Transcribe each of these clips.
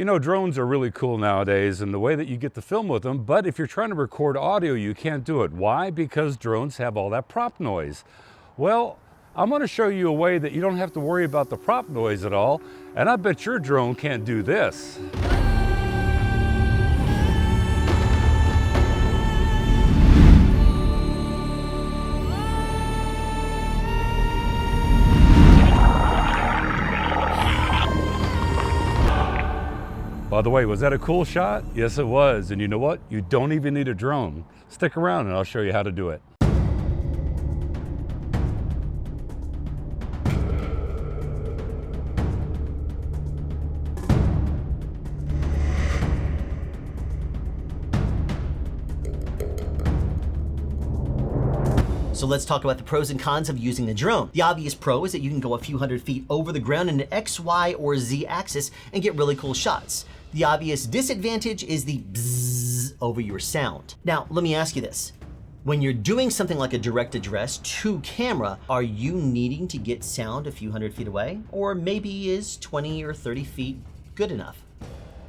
You know, drones are really cool nowadays and the way that you get to film with them, but if you're trying to record audio, you can't do it. Why? Because drones have all that prop noise. Well, I'm going to show you a way that you don't have to worry about the prop noise at all, and I bet your drone can't do this. By the way, was that a cool shot? Yes, it was. And you know what? You don't even need a drone. Stick around and I'll show you how to do it. So let's talk about the pros and cons of using a drone. The obvious pro is that you can go a few hundred feet over the ground in an X, Y, or Z axis and get really cool shots. The obvious disadvantage is the bzzz over your sound. Now, let me ask you this. When you're doing something like a direct address to camera, are you needing to get sound a few hundred feet away? Or maybe is 20 or 30 feet good enough?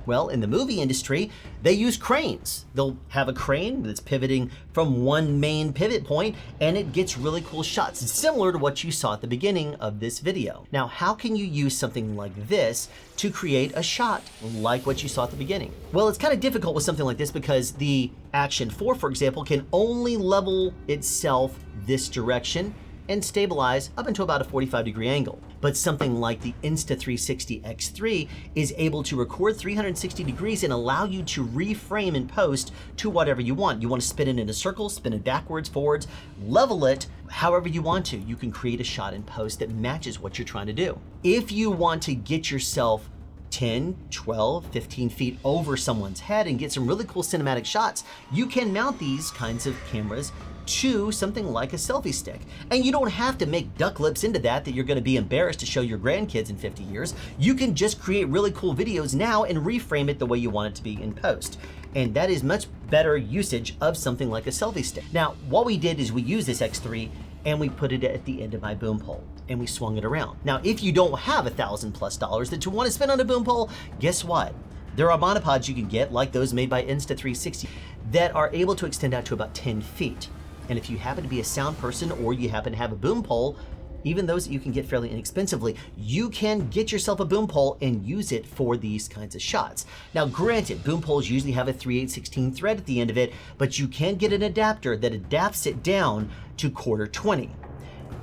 Well, in the movie industry, they use cranes. They'll have a crane that's pivoting from one main pivot point, and it gets really cool shots. It's similar to what you saw at the beginning of this video. Now, how can you use something like this to create a shot like what you saw at the beginning? Well, it's kind of difficult with something like this because the Action 4, for example, can only level itself this direction and stabilize up into about a 45-degree angle. But something like the Insta360 X3 is able to record 360 degrees and allow you to reframe in post to whatever you want. You want to spin it in a circle, spin it backwards, forwards, level it however you want to. You can create a shot in post that matches what you're trying to do. If you want to get yourself 10, 12, 15 feet over someone's head and get some really cool cinematic shots, you can mount these kinds of cameras to something like a selfie stick. And you don't have to make duck lips into that you're gonna be embarrassed to show your grandkids in 50 years. You can just create really cool videos now and reframe it the way you want it to be in post. And that is much better usage of something like a selfie stick. Now, what we did is we used this X3 and we put it at the end of my boom pole and we swung it around. Now, if you don't have $1,000+ that you want to spend on a boom pole, guess what? There are monopods you can get, like those made by Insta360, that are able to extend out to about 10 feet. And if you happen to be a sound person or you happen to have a boom pole, even those that you can get fairly inexpensively, you can get yourself a boom pole and use it for these kinds of shots. Now, granted, boom poles usually have a 3/8/16 thread at the end of it, but you can get an adapter that adapts it down to 1/4-20.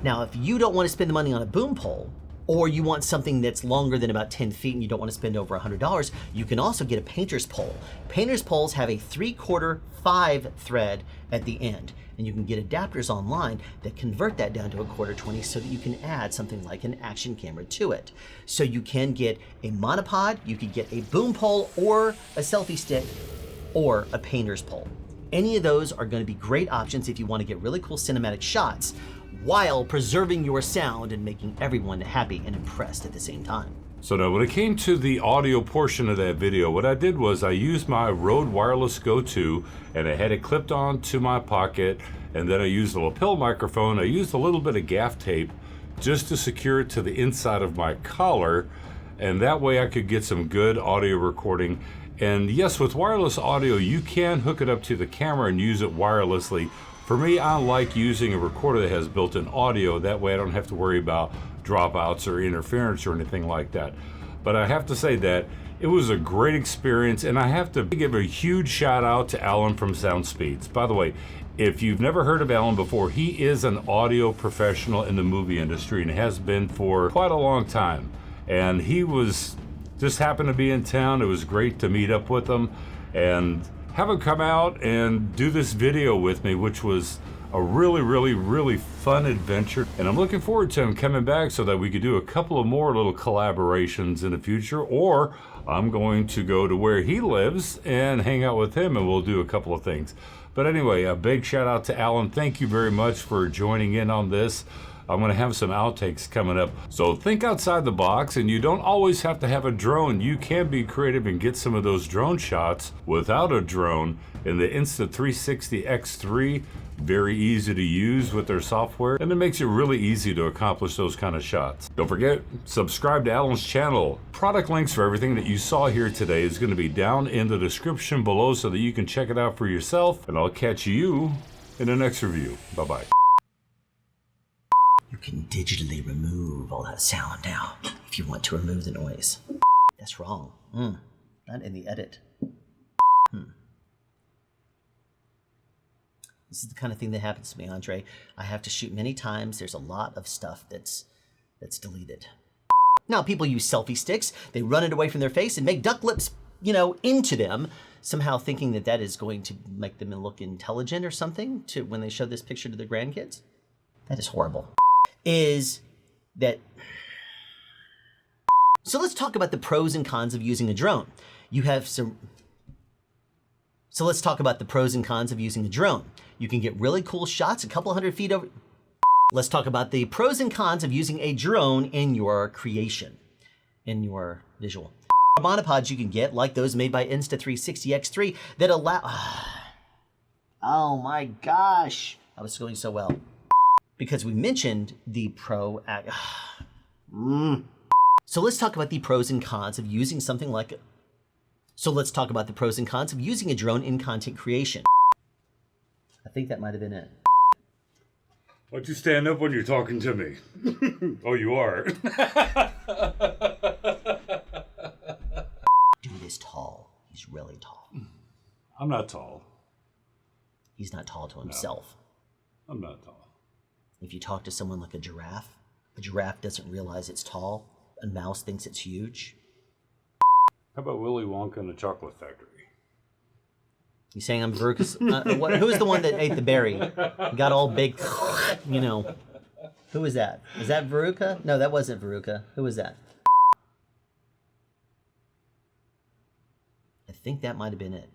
Now, if you don't want to spend the money on a boom pole, or you want something that's longer than about 10 feet and you don't want to spend over $100, you can also get a painter's pole. Painter's poles have a 3/4-5 thread at the end, and you can get adapters online that convert that down to a 1/4-20 so that you can add something like an action camera to it. So you can get a monopod, you could get a boom pole or a selfie stick or a painter's pole. Any of those are going to be great options if you want to get really cool cinematic shots while preserving your sound and making everyone happy and impressed at the same time. So now when it came to the audio portion of that video, what I did was I used my Rode Wireless Go 2 and I had it clipped onto my pocket, and then I used a lapel microphone. I used a little bit of gaff tape just to secure it to the inside of my collar, and that way I could get some good audio recording. And yes, with wireless audio, you can hook it up to the camera and use it wirelessly. For me, I like using a recorder that has built-in audio. That way I don't have to worry about dropouts or interference or anything like that. But I have to say that it was a great experience, and I have to give a huge shout out to Alan from SoundSpeeds. By the way, if you've never heard of Alan before, he is an audio professional in the movie industry and has been for quite a long time. And he was just happened to be in town. It was great to meet up with him and have him come out and do this video with me, which was a really fun adventure. And I'm looking forward to him coming back so that we could do a couple of more little collaborations in the future, or I'm going to go to where he lives and hang out with him and we'll do a couple of things. But anyway, a big shout out to Alan. Thank you very much for joining in on this. I'm gonna have some outtakes coming up. So think outside the box, and you don't always have to have a drone. You can be creative and get some of those drone shots without a drone in the Insta360 X3. Very easy to use with their software, and it makes it really easy to accomplish those kind of shots. Don't forget, subscribe to Alan's channel. Product links for everything that you saw here today is going to be down in the description below so that you can check it out for yourself, and I'll catch you in the next review. Bye-bye. You can digitally remove all that sound now if you want to remove the noise. That's wrong. Not in the edit. This is the kind of thing that happens to me, Andre. I have to shoot many times. There's a lot of stuff that's deleted. Now, people use selfie sticks. They run it away from their face and make duck lips, into them, somehow thinking that that is going to make them look intelligent or something when they show this picture to their grandkids. That is horrible. So let's talk about the pros and cons of using a drone. So let's talk about the pros and cons of using a drone. You can get really cool shots a couple hundred feet over. Let's talk about the pros and cons of using a drone in your creation, in your visual. Monopods you can get, like those made by Insta360 X3, that allow... Oh my gosh. I was going so well. Because we mentioned the pro... So let's talk about the pros and cons of using something like... So let's talk about the pros and cons of using a drone in content creation. I think that might have been it. Why don't you stand up when you're talking to me? Oh, you are. Dude is tall. He's really tall. I'm not tall. He's not tall to himself. No, I'm not tall. If you talk to someone like a giraffe doesn't realize it's tall. A mouse thinks it's huge. How about Willy Wonka and the Chocolate Factory? You saying I'm Veruca's? Who's the one that ate the berry? Got all big, Who was that? Was that Veruca? No, that wasn't Veruca. Who was that? I think that might have been it.